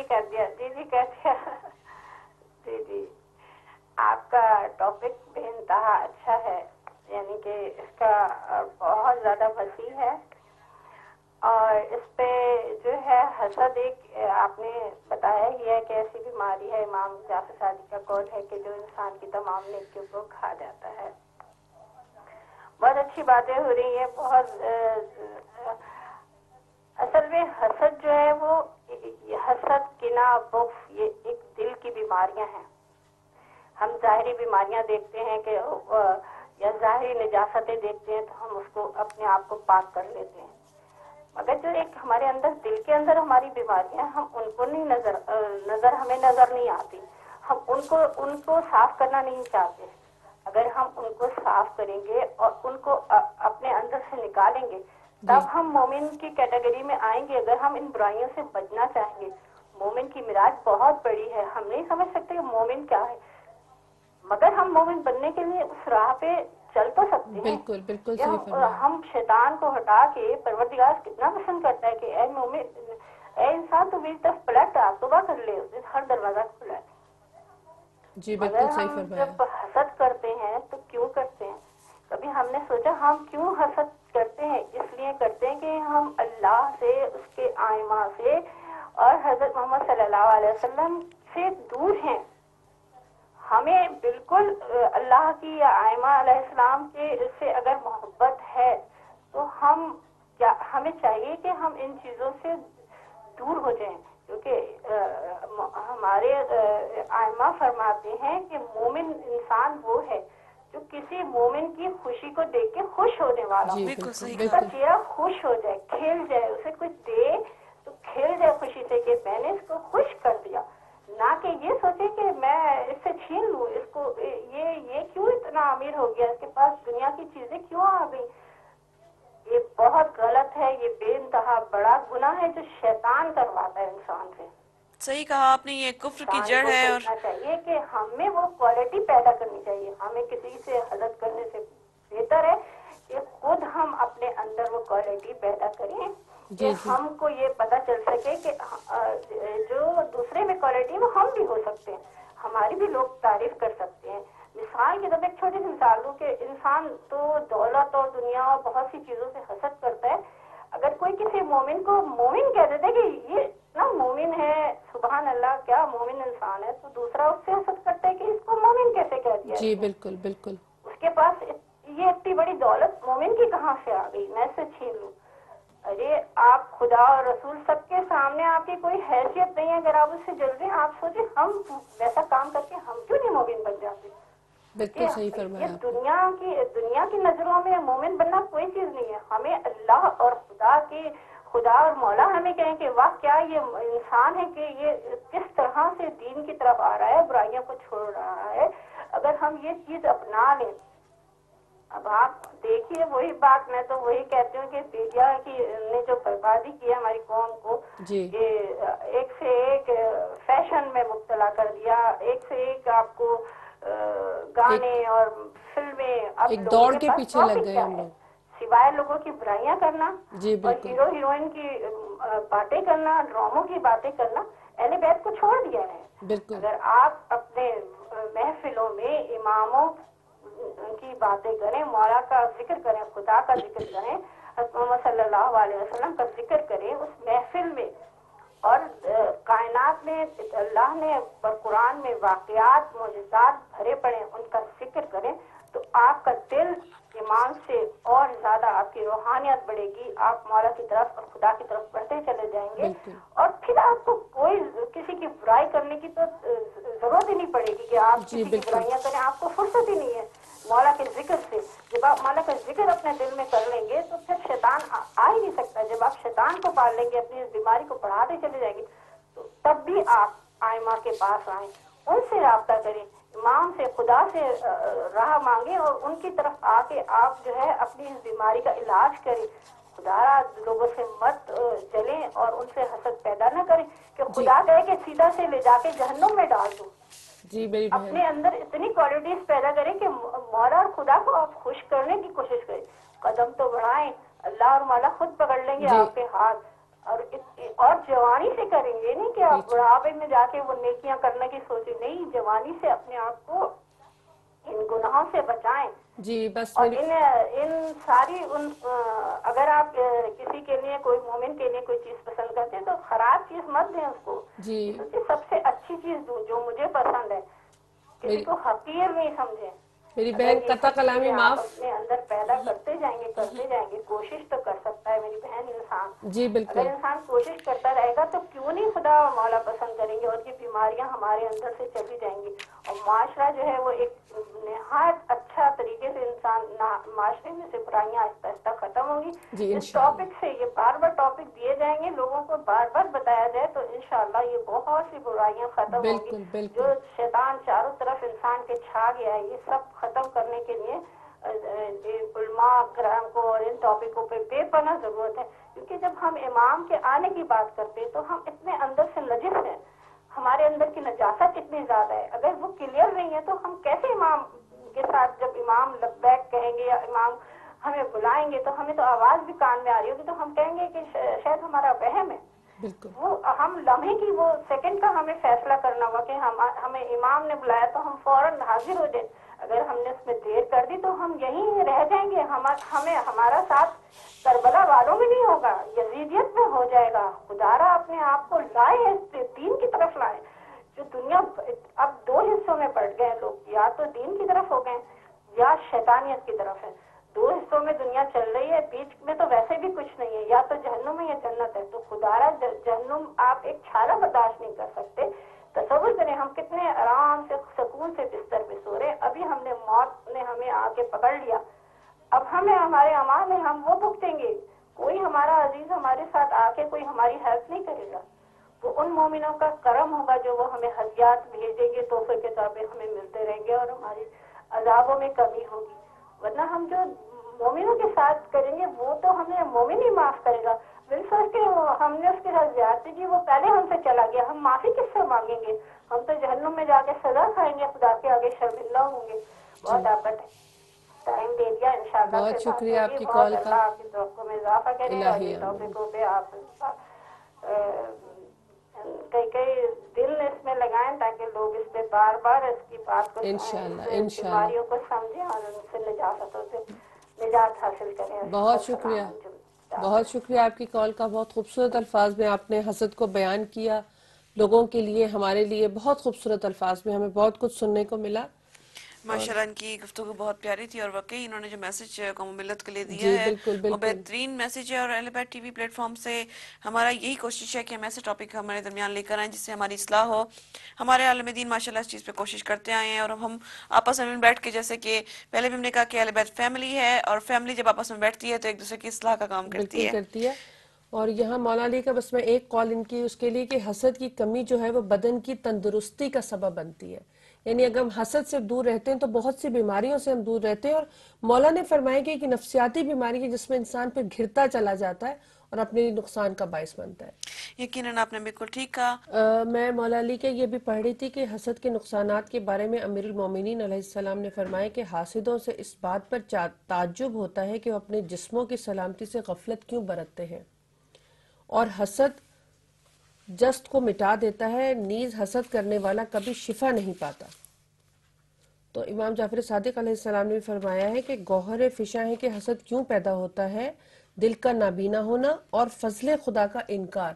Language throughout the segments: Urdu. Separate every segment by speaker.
Speaker 1: کر دیا، جی جی کر دیا۔ جی جی، آپ کا ٹاپک بے انتہا اچھا ہے، یعنی کہ اس کا بہت زیادہ وسیع ہے، اور اس پہ جو ہے حسد ایک آپ نے بتایا ہی ہے کہ ایسی بیماری ہے، امام جعفر صادق کا قول ہے کہ جو انسان کی تمام نیکیوں کو کھا جاتا ہے۔ بہت اچھی باتیں ہو رہی ہیں، بہت اصل میں حسد جو ہے وہ حسد، کینہ، بغض، یہ ایک دل کی بیماریاں ہیں۔ ہم ظاہری بیماریاں دیکھتے ہیں کہ یا ظاہری نجاستیں دیکھتے ہیں تو ہم اس کو اپنے آپ کو پاک کر لیتے ہیں، مگر جو ایک ہمارے اندر دل کے اندر ہماری بیماریاں، ہم ان کو نہیں نظر ہمیں نظر نہیں آتی، ہم ان کو صاف کرنا نہیں چاہتے۔ اگر ہم ان کو صاف کریں گے اور ان کو اپنے اندر سے نکالیں گے
Speaker 2: جی
Speaker 1: تب ہم مومن کی کیٹیگری میں آئیں گے۔ اگر ہم ان برائیوں سے بچنا چاہیں گے، مومن کی معراج بہت بڑی ہے، ہم نہیں سمجھ سکتے کہ مومن کیا ہے، مگر ہم مومن بننے کے لیے اس راہ پہ چل تو سکتے ہیں
Speaker 2: بالکل بالکل
Speaker 1: کہ
Speaker 2: صحیح فرمایا۔
Speaker 1: ہم شیطان کو ہٹا کے، پروردگار کتنا پسند کرتا ہے کہ اے مومن، اے انسان تو میری طرف پلٹ آ، توبہ کر لے، ہر دروازہ کھلا ہے۔
Speaker 2: جی
Speaker 1: مگر
Speaker 2: بالکل صحیح
Speaker 1: ہم
Speaker 2: فرمایا۔
Speaker 1: جب حسد کرتے ہیں تو کیوں کرتے ہیں؟ کبھی ہم نے سوچا ہم کیوں حسد کرتے ہیں؟ اس لیے کرتے ہیں کہ ہم اللہ سے، اس کے آئمہ سے اور حضرت محمد صلی اللہ علیہ وسلم سے دور ہیں۔ ہمیں بالکل اللہ کی یا آئمہ علیہ السلام کے سے اگر محبت ہے تو ہمیں چاہیے کہ ہم ان چیزوں سے دور ہو جائیں، کیونکہ ہمارے آئمہ فرماتے ہیں کہ مومن انسان وہ ہے جو کسی مومن کی خوشی کو دیکھ کے خوش ہونے والا
Speaker 2: جی
Speaker 1: ہو،
Speaker 3: بالکل
Speaker 2: بالکل
Speaker 3: صحیح
Speaker 1: اس کا
Speaker 3: کہا۔
Speaker 2: بالکل
Speaker 1: چہرہ خوش ہو جائے، کھل جائے، اسے کچھ دے تو کھل جائے خوشی سے کہ میں نے اس کو خوش کر دیا، نہ کہ یہ سوچے کہ میں اس سے چھین لوں، اس کو یہ کیوں اتنا امیر ہو گیا، اس کے پاس دنیا کی چیزیں کیوں آ گئی۔ یہ بہت غلط ہے، یہ بے انتہا بڑا گناہ ہے جو شیطان کرواتا ہے انسان سے۔
Speaker 3: صحیح کہا آپ نے، یہ کفر کی
Speaker 1: انسان
Speaker 3: جڑ
Speaker 1: کو
Speaker 3: ہے۔ اور
Speaker 1: سوچنا چاہیے کہ ہمیں وہ کوالٹی پیدا کرنی چاہیے، ہمیں کسی سے حسد کرنے سے بہتر ہے کہ خود ہم اپنے اندر وہ کوالٹی پیدا کریں کہ
Speaker 2: جی جی
Speaker 1: ہم کو یہ پتہ چل سکے کہ جو دوسرے میں کوالٹی وہ ہم بھی ہو سکتے ہیں، ہماری بھی لوگ تعریف کر سکتے ہیں۔ مثال کی طرف ایک چھوٹی سی مثال دوں کہ انسان تو دولت اور دنیا اور بہت سی چیزوں سے حسد کرتا ہے، اگر کوئی کسی مومن کو مومن کہہ دیتے کہ یہ اتنا مومن ہے، سبحان اللہ کیا مومن انسان ہے، تو دوسرا اس سے حسد کرتا ہے کہ اس کو مومن کیسے کہہ دیا
Speaker 2: جی
Speaker 1: اس نے،
Speaker 2: بالکل بالکل
Speaker 1: اس کے پاس یہ اتنی بڑی دولت مومن کی کہاں سے آ گئی، میں اس سے چھین لوں۔ ارے آپ خدا اور رسول سب کے سامنے آپ کی کوئی حیثیت نہیں ہے، اگر آپ اس سے جل رہے ہیں، آپ سوچیں ہم ویسا کام کر کے ہم کیوں نہیں مومن بن جاتے؟
Speaker 2: بالکل صحیح فرمایا
Speaker 1: یہ
Speaker 2: آپ نے۔
Speaker 1: دنیا کی نظروں میں مومن بننا کوئی چیز نہیں ہے، ہمیں اللہ اور خدا اور مولا ہمیں کہیں کہ واہ کیا یہ انسان ہے کہ یہ کس طرح سے دین کی طرف آ رہا ہے، برائیوں کو چھوڑ رہا ہے، اگر ہم یہ چیز اپنا لیں۔ اب آپ دیکھیے وہی بات، میں تو وہی کہتی ہوں کہ میڈیا کی نے جو بربادی کی ہے ہماری قوم کو،
Speaker 2: جی
Speaker 1: کہ ایک سے ایک فیشن میں مبتلا کر دیا، ایک سے ایک آپ کو
Speaker 2: ایک
Speaker 1: گانے اور فلمیں، اب
Speaker 2: ایک
Speaker 1: لوگوں
Speaker 2: دوڑ
Speaker 1: کے
Speaker 2: کے
Speaker 1: پاس
Speaker 2: پیچھے لگ
Speaker 1: ٹاپک
Speaker 2: گئے
Speaker 1: کیا
Speaker 2: ہم
Speaker 1: ہے
Speaker 2: لوگ۔
Speaker 1: سوائے لوگوں کی برائیاں کرنا
Speaker 2: جی
Speaker 1: اور
Speaker 2: بالکل
Speaker 1: ہیرو ہیروئن کی باتیں کرنا، ڈراموں کی باتیں کرنا، اہل بیت کو چھوڑ دیا ہے۔
Speaker 2: بالکل
Speaker 1: اگر آپ اپنے محفلوں میں اماموں کی باتیں کریں، مولا کا ذکر کریں، خدا کا ذکر کریں، حضرت محمد صلی اللہ علیہ وسلم کا ذکر کریں اس محفل میں، اور کائنات میں اللہ نے قرآن میں واقعات معجزات بھرے پڑے ان کا ذکر کریں، تو آپ کا دل ایمان سے اور زیادہ آپ کی روحانیت بڑھے گی، آپ مولا کی طرف اور خدا کی طرف بڑھتے چلے جائیں گے،
Speaker 2: بالکل
Speaker 1: اور پھر آپ کو کوئی کسی کی برائی کرنے کی تو ضرورت ہی نہیں پڑے گی کہ آپ
Speaker 2: جی
Speaker 1: کسی کی
Speaker 2: بالکل
Speaker 1: برائیاں کریں، آپ کو فرصت ہی نہیں ہے مولا کے ذکر سے۔ جب آپ مولا کا ذکر اپنے دل میں کر لیں گے تو پھر شیطان آ ہی نہیں سکتا، جب آپ شیطان کو پال لیں گے، اپنی اس بیماری کو بڑھاتے چلے جائیں گے، تو تب بھی آپ آئمہ کے پاس آئیں، ان سے رابطہ کریں، امام سے، خدا سے راہ مانگیں، اور ان کی طرف آ کے آپ جو ہے اپنی اس بیماری کا علاج کریں۔ خدا لوگوں سے مت جلیں اور ان سے حسد پیدا نہ کریں کہ
Speaker 2: جی
Speaker 1: خدا کہے کہ سیدھا سے لے جا کے جہنم میں ڈال دو۔
Speaker 2: جی میری بہن،
Speaker 1: اپنے اندر اتنی کوالٹیز پیدا کریں کہ مولا اور خدا کو آپ خوش کرنے کی کوشش کریں، قدم تو بڑھائیں، اللہ اور مولا خود پکڑ لیں گے
Speaker 2: جی
Speaker 1: آپ کے ہاتھ۔ اور جوانی سے کریں گے، نہیں کہ آپ بڑھاپے میں جا کے وہ نیکیاں کرنے کی سوچیں، نہیں، جوانی سے اپنے آپ کو ان گناہوں سے بچائیں.
Speaker 2: جی بس
Speaker 1: اور
Speaker 2: میری
Speaker 1: ان ساری اگر آپ کسی کے لیے، کوئی مومن کے لیے کوئی چیز پسند کرتے ہیں تو خراب چیز مت دیں اس کو،
Speaker 2: جی
Speaker 1: سب سے اچھی چیز دوں جو مجھے پسند ہے. کسی کو حقیر نہیں سمجھیں.
Speaker 2: میری
Speaker 1: اگر
Speaker 2: بہن
Speaker 1: یہ
Speaker 2: قطع
Speaker 1: سب
Speaker 2: کلامی
Speaker 1: چیزیں آپ
Speaker 2: معاف.
Speaker 1: اپنے اندر پیدا کرتے جائیں گے، کوشش تو کر سکتا ہے میری بہن انسان.
Speaker 2: جی
Speaker 1: اگر
Speaker 2: بالکل.
Speaker 1: انسان کوشش کرتا رہے گا تو کیوں نہیں خدا اور مولا پسند کریں گے، اور یہ بیماریاں ہمارے اندر سے چلی جائیں گی. اور معاشرہ جو ہے وہ ایک نہایت اچھا طریقے سے معاشرے میں سے برائیاں آہستہ آہستہ ختم ہوں گی.
Speaker 2: جی
Speaker 1: اس
Speaker 2: انشاءاللہ.
Speaker 1: ٹاپک سے یہ بار بار ٹاپک دیے جائیں گے، لوگوں کو بار بار بتایا جائے تو انشاءاللہ یہ بہت سی برائیاں ختم ہوں گی.
Speaker 2: بالکل بالکل.
Speaker 1: جو شیطان چاروں طرف انسان کے چھا گیا ہے، یہ سب ختم کرنے کے لیے علماء کرام کو اور ان ٹاپکوں پہ بے پناہ ضرورت ہے. کیونکہ جب ہم امام کے آنے کی بات کرتے ہیں تو ہم اتنے اندر سے نجس ہیں، ہمارے اندر کی نجاست اتنی زیادہ ہے. اگر وہ کلیئر نہیں ہے تو ہم کیسے امام کے ساتھ، جب امام لبیک کہیں گے یا امام ہمیں بلائیں گے تو ہمیں تو آواز بھی کان میں آ رہی ہوگی تو ہم کہیں گے کہ شاید ہمارا وہم ہے.
Speaker 2: بالکل.
Speaker 1: وہ ہم لمحے کی، وہ سیکنڈ کا ہمیں فیصلہ کرنا ہوگا کہ ہمیں امام نے بلایا تو ہم فوراً حاضر ہو جائیں. اگر ہم نے اس میں دیر کر دی تو ہم یہیں رہ جائیں گے. ہمیں ہمارا ساتھ کربلا والوں میں نہیں ہوگا، یزیدیت میں ہو جائے گا. خدارا اپنے آپ کو لائے، دین کی طرف لائے. جو دنیا اب دو حصوں میں بٹ گئے لوگ، یا تو دین کی طرف ہو گئے یا شیطانیت کی طرف ہے. دو حصوں میں دنیا چل رہی ہے، بیچ میں تو ویسے بھی کچھ نہیں ہے، یا تو جہنم ہے یا جنت ہے. تو خدارا جہنم آپ ایک چھالا برداشت نہیں کر سکتے. تصور کریں ہم کتنے آرام سے سکون سے بستر پہ سو رہے ہیں، ابھی ہم نے موت نے ہمیں آ کے پکڑ لیا. اب ہمیں ہمارے اعمال ہیں، ہم وہ بھگتیں گے. کوئی ہمارا عزیز ہمارے ساتھ آ کے کوئی ہماری ہیلپ نہیں کرے گا. وہ ان مومنوں کا کرم ہوگا جو وہ ہمیں ہدیات بھیجیں گے، تحفے کے طور پہ ہمیں ملتے رہیں گے اور ہماری عذابوں میں کمی ہوگی. ورنہ ہم جو مومنوں کے ساتھ کریں گے وہ تو ہمیں مومن ہی معاف کرے گا. پھر سوچتے ہم نے اس کے ساتھ زیادتی کی، وہ پہلے ہم سے چلا گیا، ہم معافی کس سے مانگیں گے؟ ہم تو جہنم میں جا کے سزا کھائیں گے، خدا کے آگے شرمندہ ہوں گے. بہت آپ کا ٹائم دے دیا. انشاءاللہ
Speaker 2: بہت
Speaker 1: پھر بات
Speaker 2: شکریہ آپ
Speaker 1: ہوگی.
Speaker 2: کی
Speaker 1: بہت
Speaker 2: کال کا.
Speaker 1: اللہ آپ کی توقع میں اضافہ کرے اور
Speaker 2: الہی
Speaker 1: یہ
Speaker 2: آمین.
Speaker 1: ٹاپکوں پہ آپ کئی دل اس میں لگائیں تاکہ لوگ اس پہ بار بار اس کی بات کو،
Speaker 2: انشاءاللہ
Speaker 1: اس
Speaker 2: انشاءاللہ.
Speaker 1: بیماریوں کو سمجھیں اور ان سے نجاستوں سے نجات حاصل کریں.
Speaker 2: بہت شکریہ.
Speaker 1: السلام.
Speaker 2: بہت شکریہ آپ کی کال کا. بہت خوبصورت الفاظ میں آپ نے حسد کو بیان کیا. لوگوں کے لیے، ہمارے لیے بہت خوبصورت الفاظ میں ہمیں بہت کچھ سننے کو ملا.
Speaker 3: ماشاءاللہ ان کی گفتگو بہت پیاری تھی، اور واقعی انہوں نے جو میسج قوم و ملت کے لیے دیا
Speaker 2: جی
Speaker 3: ہے
Speaker 2: بالکل
Speaker 3: وہ
Speaker 2: بالکل.
Speaker 3: بہترین میسج ہے. اور اہل بیت ٹی وی پلیٹ فارم سے ہمارا یہی کوشش ہے کہ ہم ایسے ٹاپک ہمارے درمیان لے کر آئیں جس سے ہماری اصلاح ہو. ہمارے عالم دین ماشاءاللہ اس چیز پہ کوشش کرتے آئے ہیں، اور ہم آپس میں بیٹھ کے، جیسے کہ پہلے بھی ہم نے کہا کہ اہل بیت فیملی ہے، اور فیملی جب آپس میں بیٹھتی ہے تو ایک دوسرے کی اصلاح کا کام کرتی
Speaker 2: بالکل
Speaker 3: ہے.
Speaker 2: کرتی ہے. اور یہاں مولا علی کا بس میں ایک کال ان کی اس کے لیے کہ حسد کی کمی جو ہے وہ بدن کی تندرستی کا سبب بنتی ہے. یعنی اگر ہم حسد سے دور رہتے ہیں تو بہت سی بیماریوں سے ہم دور رہتے ہیں. اور مولا نے فرمایا کہ ایک نفسیاتی بیماری ہے جس میں انسان پہ گھرتا چلا جاتا ہے اور اپنے نقصان کا باعث بنتا ہے.
Speaker 3: یقیناً آپ نے بالکل ٹھیک کہا.
Speaker 2: میں مولا علی کے یہ بھی پڑھ رہی تھی کہ حسد کے نقصانات کے بارے میں امیر المومنین علیہ السلام نے فرمایا کہ حاسدوں سے اس بات پر تعجب ہوتا ہے کہ وہ اپنے جسموں کی سلامتی سے غفلت کیوں برتتے ہیں، اور حسد جسد کو مٹا دیتا ہے، نیز حسد کرنے والا کبھی شفا نہیں پاتا. تو امام جعفر صادق علیہ السلام نے بھی فرمایا ہے کہ گوہر فشاں ہے کہ حسد کیوں پیدا ہوتا ہے، دل کا نابینا ہونا اور فضل خدا کا انکار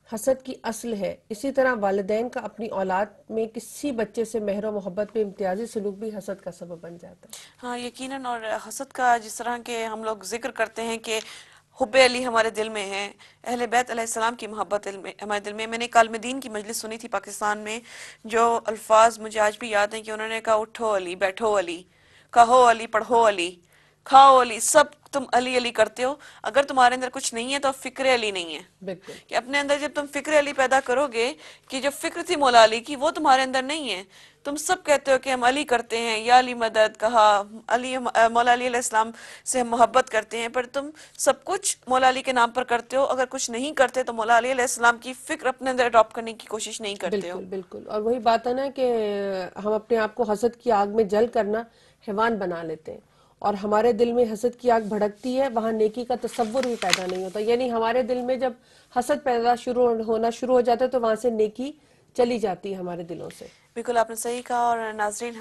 Speaker 2: حسد کی اصل ہے. اسی طرح والدین کا اپنی اولاد میں کسی بچے سے مہر و محبت پہ امتیازی سلوک بھی حسد کا سبب بن جاتا ہے.
Speaker 3: ہاں یقیناً. اور حسد کا جس طرح کے ہم لوگ ذکر کرتے ہیں کہ حب علی ہمارے دل میں ہے، اہل بیت علیہ السلام کی محبت ہمارے دل میں. میں نے کالم دین کی مجلس سنی تھی پاکستان میں، جو الفاظ مجھے آج بھی یاد ہیں کہ انہوں نے کہا اٹھو علی، بیٹھو علی، کہو علی، پڑھو علی، کھاؤ علی، سب تم علی علی کرتے ہو. اگر تمہارے اندر کچھ نہیں ہے تو فکر علی نہیں ہے.
Speaker 2: بالکل
Speaker 3: کہ اپنے اندر جب تم فکر علی پیدا کرو گے، کہ جو فکر تھی مولا علی کی وہ تمہارے اندر نہیں ہے، تم سب کہتے ہو کہ ہم علی کرتے ہیں، یا علی مدد کہا، علی مولا علی علیہ السلام سے ہم محبت کرتے ہیں، پر تم سب کچھ مولا علی کے نام پر کرتے ہو. اگر کچھ نہیں کرتے تو مولا علی علیہ السلام کی فکر اپنے اندر اڈاپٹ کرنے کی کوشش نہیں کرتے ہو.
Speaker 2: بالکل بالکل. اور وہی بات ہے نا کہ ہم اپنے آپ کو حسد کی آگ میں جل کرنا حیوان بنا لیتے ہیں. اور ہمارے دل میں حسد کی آگ بھڑکتی ہے، وہاں نیکی کا تصور بھی پیدا نہیں ہوتا. یعنی ہمارے دل میں جب حسد پیدا ہونا شروع ہو جاتا ہے تو وہاں سے نیکی چلی جاتی ہے ہمارے دلوں سے.
Speaker 3: بالکل آپ نے صحیح کہا. اور ناظرین